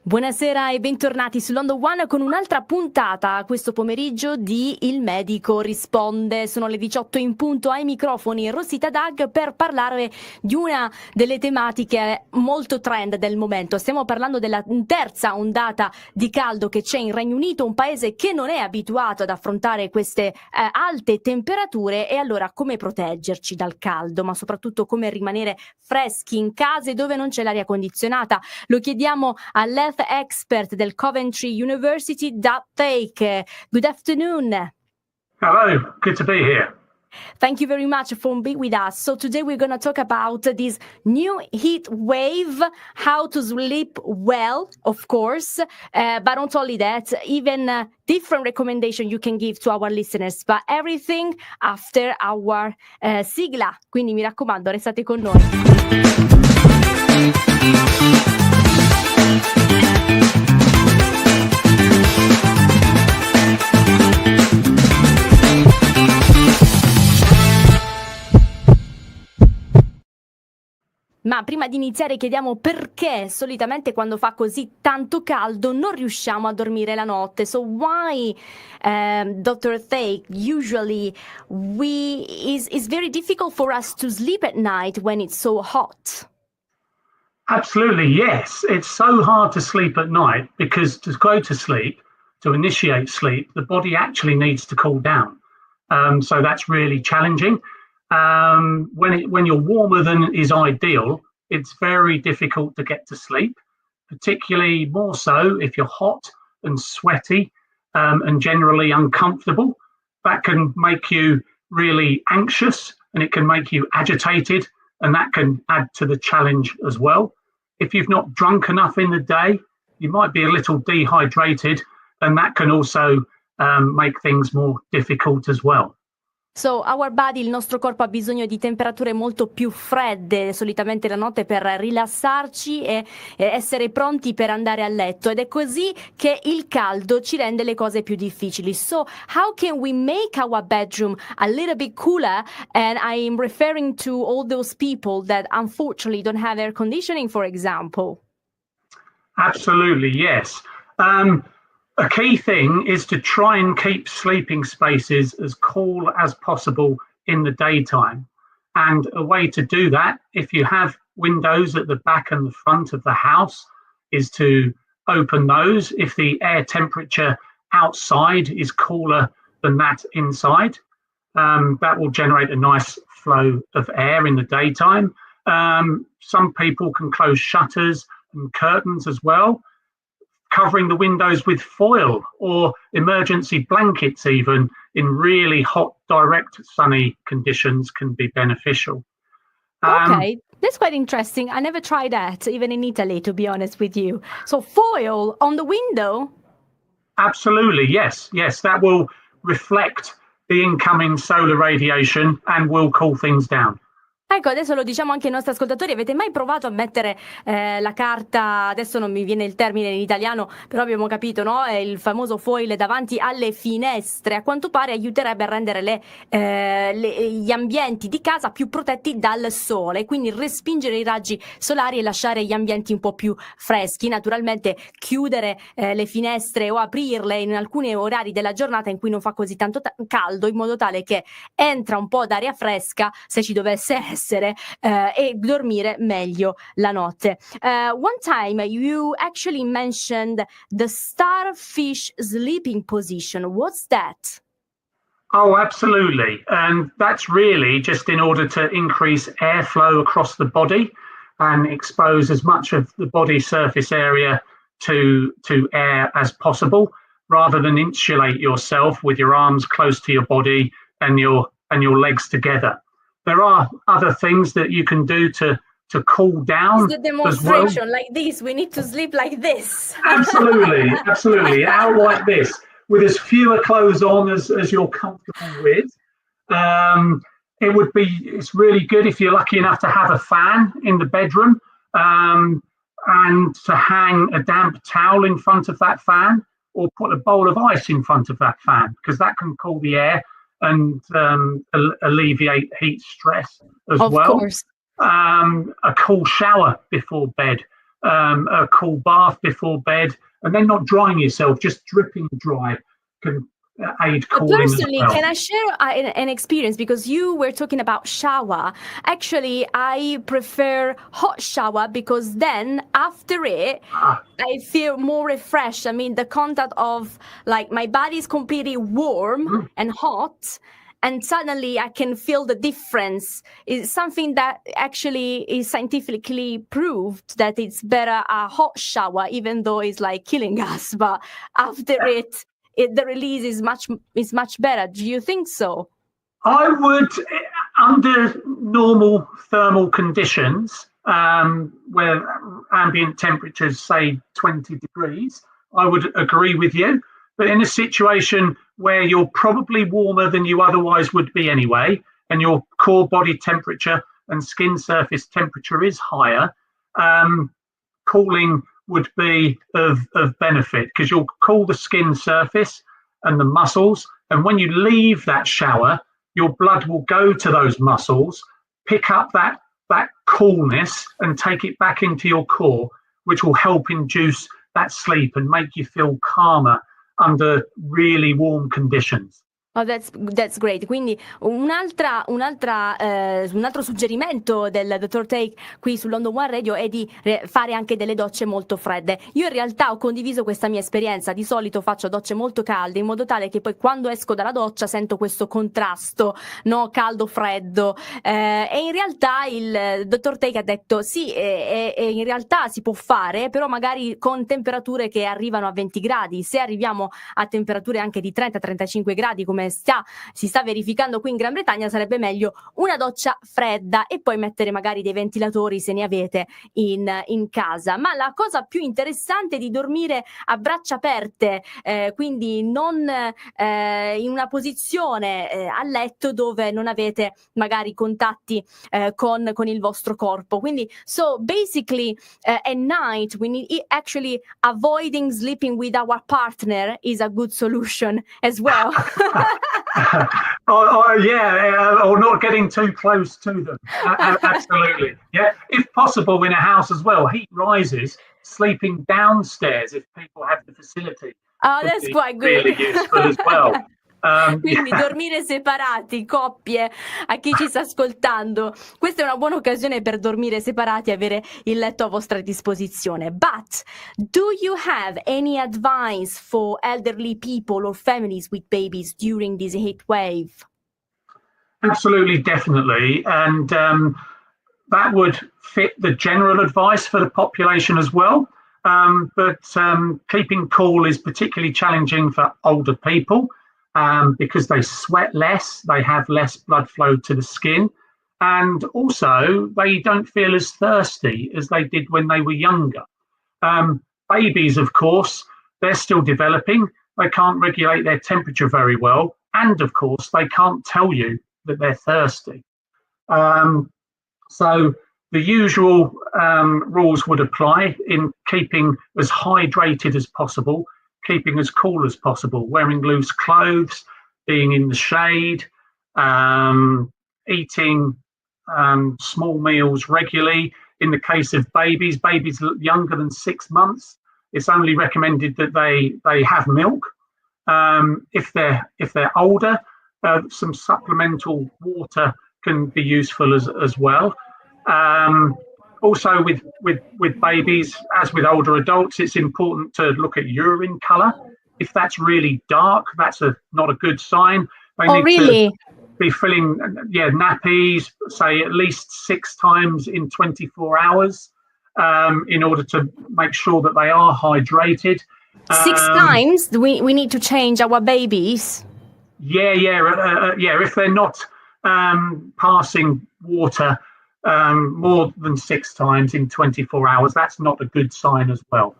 Buonasera e bentornati su London One con un'altra puntata questo pomeriggio di Il Medico Risponde. Sono le 18 in punto ai microfoni Rosita Doug per parlare di una delle tematiche molto trend del momento. Stiamo parlando della terza ondata di caldo che c'è in Regno Unito, un paese che non è abituato ad affrontare queste alte temperature. E allora come proteggerci dal caldo, ma soprattutto come rimanere freschi in case dove non c'è l'aria condizionata? Lo chiediamo all'health expert del Coventry University, Dr Thake. Good afternoon. Hello, good to be here. Thank you very much for being with us. So today we're going to talk about this new heat wave, how to sleep well, of course, but not only that, even different recommendation you can give to our listeners, but everything after our sigla. Quindi mi raccomando, restate con noi. Ma prima di iniziare chiediamo perché solitamente quando fa così tanto caldo non riusciamo a dormire la notte. So why, Dr. Thake, usually it's very difficult for us to sleep at night when it's so hot? Absolutely, yes. It's so hard to sleep at night because to go to sleep, to initiate sleep, the body actually needs to cool down. So that's really challenging. When you're warmer than is ideal, it's very difficult to get to sleep, particularly more so if you're hot and sweaty and generally uncomfortable. That can make you really anxious and it can make you agitated, and that can add to the challenge as well. If you've not drunk enough in the day, you might be a little dehydrated, and that can also make things more difficult as well. So our body, il nostro corpo ha bisogno di temperature molto più fredde solitamente la notte per rilassarci e essere pronti per andare a letto, ed è così che il caldo ci rende le cose più difficili. So how can we make our bedroom a little bit cooler? And I'm referring to all those people that unfortunately don't have air conditioning, for example. Absolutely, yes. A key thing is to try and keep sleeping spaces as cool as possible in the daytime. And a way to do that, if you have windows at the back and the front of the house, is to open those if the air temperature outside is cooler than that inside. That will generate a nice flow of air in the daytime. Some people can close shutters and curtains as well. Covering the windows with foil or emergency blankets even in really hot, direct sunny conditions can be beneficial. Okay, that's quite interesting. I never tried that, even in Italy, to be honest with you. So foil on the window? Absolutely, yes. Yes, that will reflect the incoming solar radiation and will cool things down. Ecco, adesso lo diciamo anche ai nostri ascoltatori: avete mai provato a mettere la carta, adesso non mi viene il termine in italiano, però abbiamo capito, no? Il famoso foil davanti alle finestre. A quanto pare aiuterebbe a rendere gli ambienti di casa più protetti dal sole, quindi respingere i raggi solari e lasciare gli ambienti un po' più freschi. Naturalmente chiudere le finestre o aprirle in alcuni orari della giornata in cui non fa così tanto caldo, in modo tale che entra un po' d'aria fresca, se ci dovesse essere, e dormire meglio la notte. One time you actually mentioned the starfish sleeping position. What's that? Oh, absolutely. And that's really just in order to increase airflow across the body and expose as much of the body surface area to air as possible, rather than insulate yourself with your arms close to your body and your legs together. There are other things that you can do to cool down. It's the demonstration, like this. We need to sleep like this. Absolutely, absolutely. Out like this, with as fewer clothes on as you're comfortable with. It's really good if you're lucky enough to have a fan in the bedroom, and to hang a damp towel in front of that fan, or put a bowl of ice in front of that fan, because that can cool the air and alleviate heat stress as well. Of course. A cool shower before bed a cool bath before bed, and then not drying yourself, just dripping dry can aid cooling as Personally, well. can I share an experience? Because you were talking about shower. Actually, I prefer hot shower because then after it, I feel more refreshed. I mean, the contact of like my body is completely warm and hot, and suddenly I can feel the difference. It's something that actually is scientifically proved that it's better a hot shower, even though it's like killing us. But after the release is much better. Do you think so? I would, under normal thermal conditions, where ambient temperatures say 20 degrees, I would agree with you. But in a situation where you're probably warmer than you otherwise would be anyway, and your core body temperature and skin surface temperature is higher, cooling would be of benefit, because you'll cool the skin surface and the muscles, and when you leave that shower, your blood will go to those muscles, pick up that coolness and take it back into your core, which will help induce that sleep and make you feel calmer under really warm conditions. Oh, that's great. Quindi un altro suggerimento del Dr. Thake qui su London One Radio è di fare anche delle docce molto fredde. Io in realtà ho condiviso questa mia esperienza. Di solito faccio docce molto calde, in modo tale che poi quando esco dalla doccia sento questo contrasto, no? Caldo-freddo. E in realtà il Dr. Thake ha detto sì, in realtà si può fare, però magari con temperature che arrivano a 20 gradi. Se arriviamo a temperature anche di 30-35 gradi, come si sta verificando qui in Gran Bretagna, sarebbe meglio una doccia fredda e poi mettere magari dei ventilatori, se ne avete, in casa. Ma la cosa più interessante è di dormire a braccia aperte, quindi non in una posizione a letto dove non avete magari contatti con il vostro corpo. Quindi so basically at night we need actually avoiding sleeping with our partner is a good solution as well. Or not getting too close to them. Absolutely. Yeah, if possible in a house as well. Heat rises, sleeping downstairs if people have the facility. Oh, that's quite good. Really useful as well. Quindi dormire separati, coppie, a chi ci sta ascoltando, questa è una buona occasione per dormire separati e avere il letto a vostra disposizione. But do you have any advice for elderly people or families with babies during this heat wave? Absolutely, definitely. And that would fit the general advice for the population as well. But keeping cool is particularly challenging for older people. Because they sweat less, they have less blood flow to the skin, and also they don't feel as thirsty as they did when they were younger. Babies, of course, they're still developing. They can't regulate their temperature very well, and of course, they can't tell you that they're thirsty. So the usual rules would apply in keeping as hydrated as possible, keeping as cool as possible, wearing loose clothes, being in the shade, eating small meals regularly. In the case of babies younger than 6 months, it's only recommended that they have milk. If they're older, some supplemental water can be useful as well. Also with babies, as with older adults, it's important to look at urine colour. If that's really dark, that's not a good sign. They need to be filling nappies, say at least 6 times in 24 hours, in order to make sure that they are hydrated. 6 times? We need to change our babies? If they're not passing water more than 6 times in 24 hours, that's not a good sign as well.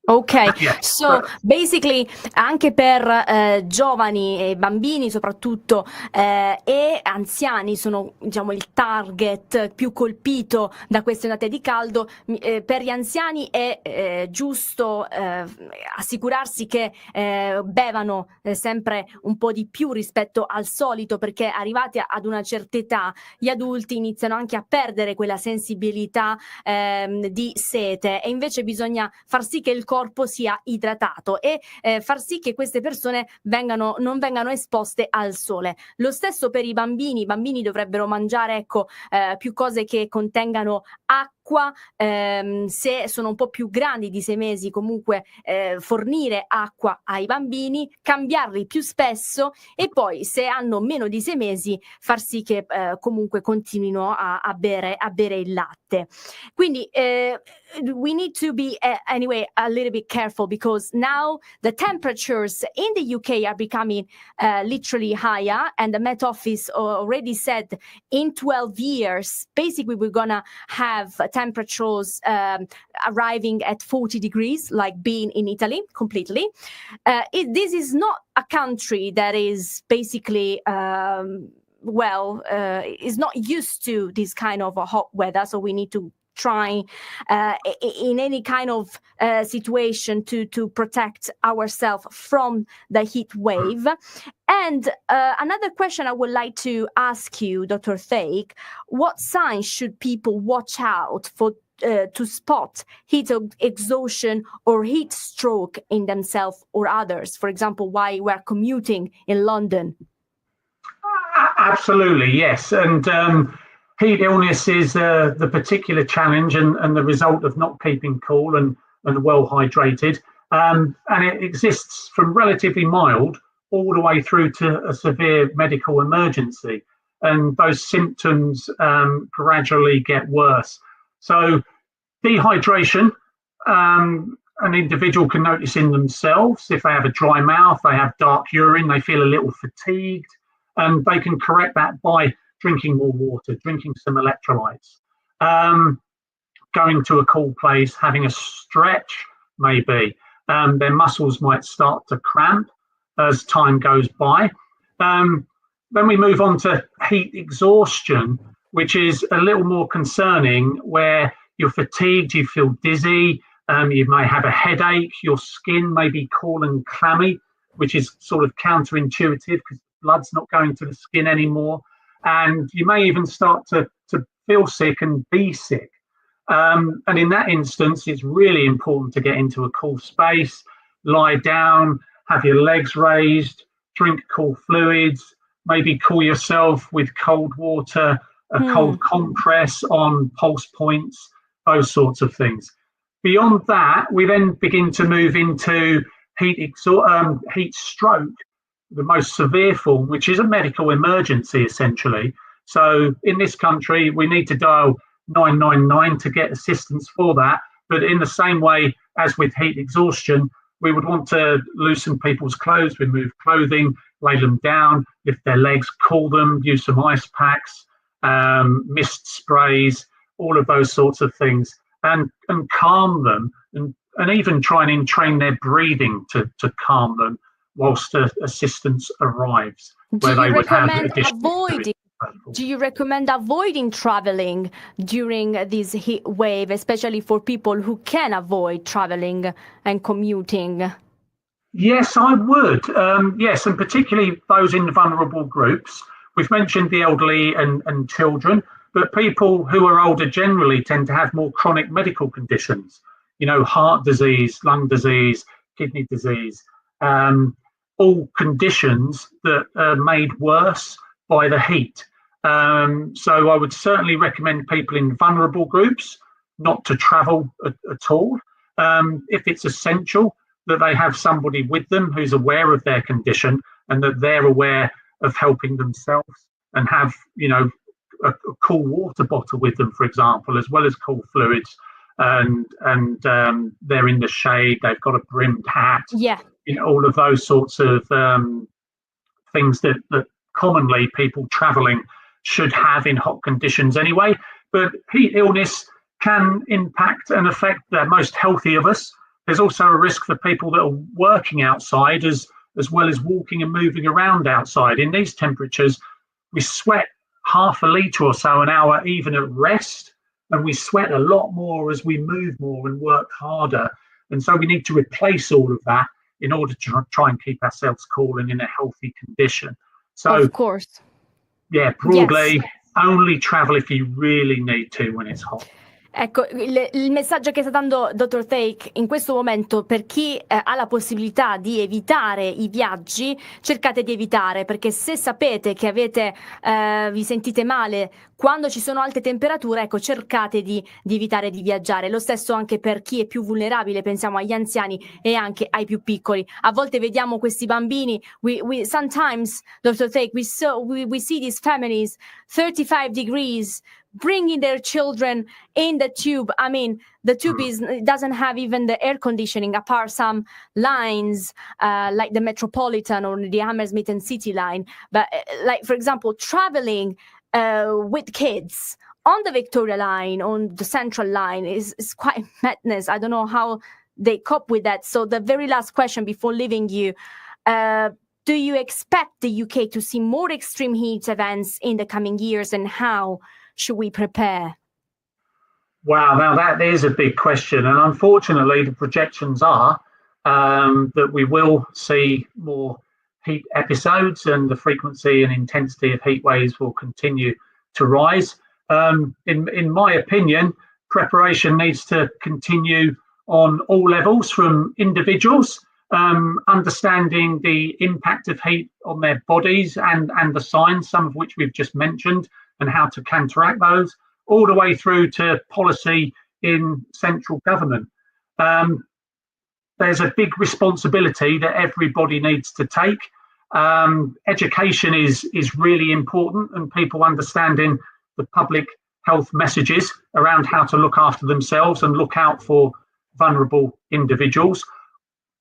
Ok, Yes, so basically anche per giovani e bambini soprattutto e anziani sono diciamo il target più colpito da queste ondate di caldo. Per gli anziani è giusto assicurarsi che bevano sempre un po' di più rispetto al solito, perché arrivati ad una certa età gli adulti iniziano anche a perdere quella sensibilità di sete, e invece bisogna far sì che il corpo sia idratato e far sì che queste persone non vengano esposte al sole. Lo stesso per i bambini dovrebbero mangiare ecco più cose che contengano acqua, se sono un po' più grandi di 6 mesi comunque fornire acqua ai bambini, cambiarli più spesso, e poi se hanno meno di 6 mesi far sì che comunque continuino a bere il latte. Quindi we need to be anyway a little bit careful, because now the temperatures in the UK are becoming literally higher, and the Met Office already said in 12 years basically we're gonna have temperatures arriving at 40 degrees, like being in Italy completely. This is not a country that is basically is not used to this kind of hot weather, so we need to try in any kind of situation to protect ourselves from the heat wave. And another question I would like to ask you, Dr. Thake, what signs should people watch out for to spot heat exhaustion or heat stroke in themselves or others, for example, while we're commuting in London? Absolutely, yes. And heat illness is the particular challenge and the result of not keeping cool and well hydrated. And it exists from relatively mild all the way through to a severe medical emergency. And those symptoms gradually get worse. So dehydration, an individual can notice in themselves. If they have a dry mouth, they have dark urine, they feel a little fatigued, and they can correct that by drinking more water, drinking some electrolytes, going to a cool place, having a stretch maybe. Their muscles might start to cramp as time goes by. Then we move on to heat exhaustion, which is a little more concerning, where you're fatigued, you feel dizzy, you may have a headache, your skin may be cool and clammy, which is sort of counterintuitive because blood's not going to the skin anymore. And you may even start to feel sick and be sick. And in that instance, it's really important to get into a cool space, lie down, have your legs raised, drink cool fluids, maybe cool yourself with cold water, a cold compress on pulse points, those sorts of things. Beyond that, we then begin to move into heat stroke, the most severe form, which is a medical emergency essentially. So in this country, we need to dial 999 to get assistance for that. But in the same way as with heat exhaustion, we would want to loosen people's clothes, remove clothing, lay them down, lift their legs, cool them, use some ice packs, mist sprays, all of those sorts of things, and calm them, and even try and entrain their breathing to calm them whilst assistance arrives, where they would have additional. Do you recommend avoiding traveling during this heat wave, especially for people who can avoid traveling and commuting? Yes, I would. Yes, and particularly those in vulnerable groups. We've mentioned the elderly and children, but people who are older generally tend to have more chronic medical conditions, heart disease, lung disease, kidney disease, all conditions that are made worse by the heat. So I would certainly recommend people in vulnerable groups not to travel at all. If it's essential, that they have somebody with them who's aware of their condition and that they're aware of helping themselves, and have, a cool water bottle with them, for example, as well as cool fluids. And they're in the shade, they've got a brimmed hat. Yeah. All of those sorts of things that commonly people traveling should have in hot conditions anyway. But heat illness can impact and affect the most healthy of us, there's also a risk for people that are working outside as well as walking and moving around outside. In these temperatures, we sweat half a litre or so an hour even at rest, and we sweat a lot more as we move more and work harder. And so we need to replace all of that in order to try and keep ourselves cool and in a healthy condition. So, of course. Yeah, broadly, Yes. only travel if you really need to when it's hot. Ecco, il messaggio che sta dando Dr. Thake in questo momento per chi ha la possibilità di evitare i viaggi, cercate di evitare, perché se sapete che vi sentite male quando ci sono alte temperature, ecco, cercate di evitare di viaggiare. Lo stesso anche per chi è più vulnerabile, pensiamo agli anziani e anche ai più piccoli. A volte vediamo questi bambini, sometimes, Dr. Thake, we see these families, 35 degrees, bringing their children in the tube. I mean, the tube doesn't have even the air conditioning, apart some lines like the Metropolitan or the Hammersmith and City line. But like, for example, traveling with kids on the Victoria line, on the Central line is quite madness. I don't know how they cope with that. So the very last question before leaving you, do you expect the UK to see more extreme heat events in the coming years, and how should we prepare? Wow, now that is a big question. And unfortunately, the projections are that we will see more heat episodes, and the frequency and intensity of heat waves will continue to rise. In my opinion, preparation needs to continue on all levels, from individuals, understanding the impact of heat on their bodies and the signs, some of which we've just mentioned, and how to counteract those, all the way through to policy in central government. There's a big responsibility that everybody needs to take. Education is really important, and people understanding the public health messages around how to look after themselves and look out for vulnerable individuals.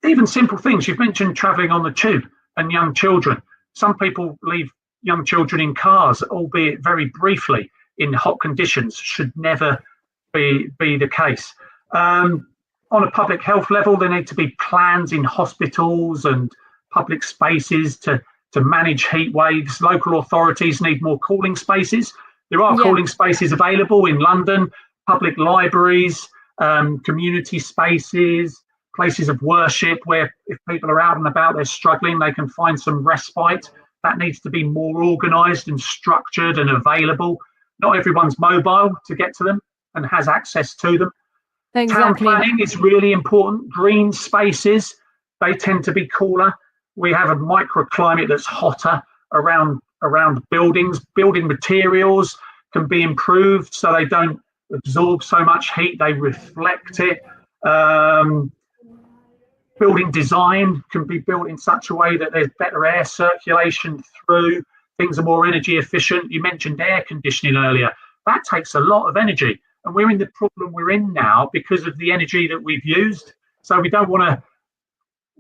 Even simple things. You've mentioned travelling on the tube and young children. Some people leave young children in cars, albeit very briefly, in hot conditions. Should never be the case. On a public health level, there need to be plans in hospitals and public spaces to manage heat waves. Local authorities need more cooling spaces. There are cooling spaces available in London, public libraries, community spaces, places of worship, where if people are out and about, they're struggling, they can find some respite. That needs to be more organised and structured and available. Not everyone's mobile to get to them and has access to them. Exactly. Town planning is really important. Green spaces, they tend to be cooler. We have a microclimate that's hotter around buildings. Building materials can be improved so they don't absorb so much heat, they reflect it. Building design can be built in such a way that there's better air circulation through. Things are more energy efficient. You mentioned air conditioning earlier. That takes a lot of energy. And we're in the problem we're in now because of the energy that we've used. So we don't want to,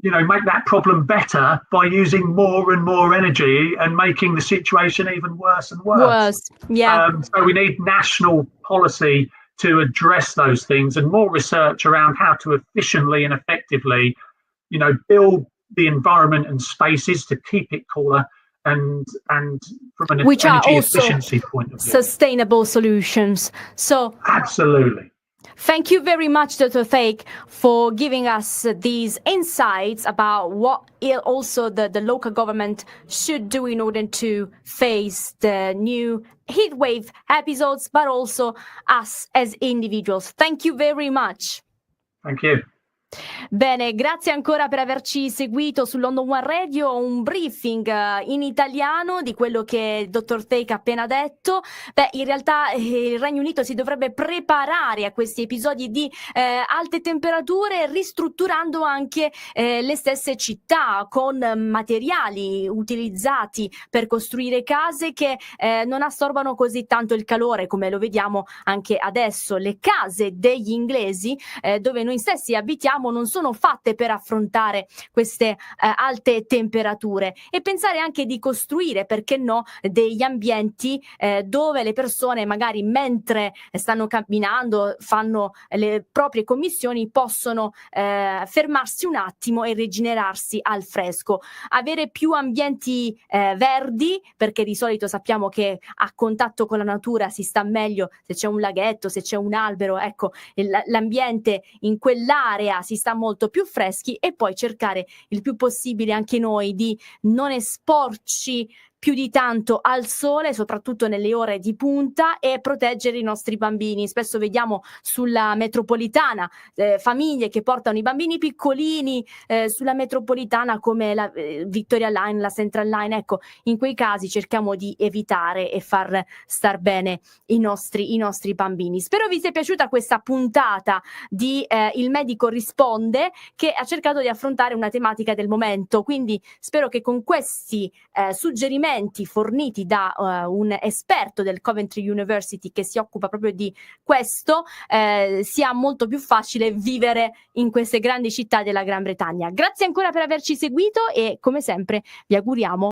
make that problem better by using more and more energy and making the situation even worse and worse. So we need national policy to address those things, and more research around how to efficiently and effectively build the environment and spaces to keep it cooler and from an which energy are also efficiency point of view. Sustainable solutions. So absolutely. Thank you very much, Dr. Thake, for giving us these insights about what also the local government should do in order to face the new heat wave episodes, but also us as individuals. Thank you very much. Thank you. Bene, grazie ancora per averci seguito su London One Radio, un briefing in italiano di quello che il Dr. Thake ha appena detto. In realtà il Regno Unito si dovrebbe preparare a questi episodi di alte temperature, ristrutturando anche le stesse città con materiali utilizzati per costruire case che non assorbano così tanto il calore, come lo vediamo anche adesso. Le case degli inglesi, dove noi stessi abitiamo, non sono sono fatte per affrontare queste alte temperature, e pensare anche di costruire, perché no, degli ambienti dove le persone magari mentre stanno camminando, fanno le proprie commissioni, possono fermarsi un attimo e rigenerarsi al fresco. Avere più ambienti verdi, perché di solito sappiamo che a contatto con la natura si sta meglio se c'è un laghetto, se c'è un albero, ecco, l'ambiente in quell'area si sta molto più freschi, e poi cercare il più possibile anche noi di non esporci più di tanto al sole, soprattutto nelle ore di punta, e proteggere i nostri bambini. Spesso vediamo sulla metropolitana famiglie che portano i bambini piccolini sulla metropolitana come la Victoria Line, la Central Line. Ecco, in quei casi cerchiamo di evitare e far star bene i nostri bambini. Spero vi sia piaciuta questa puntata di Il medico risponde, che ha cercato di affrontare una tematica del momento, quindi spero che con questi suggerimenti forniti da un esperto del Coventry University che si occupa proprio di questo sia molto più facile vivere in queste grandi città della Gran Bretagna. Grazie ancora per averci seguito, e come sempre vi auguriamo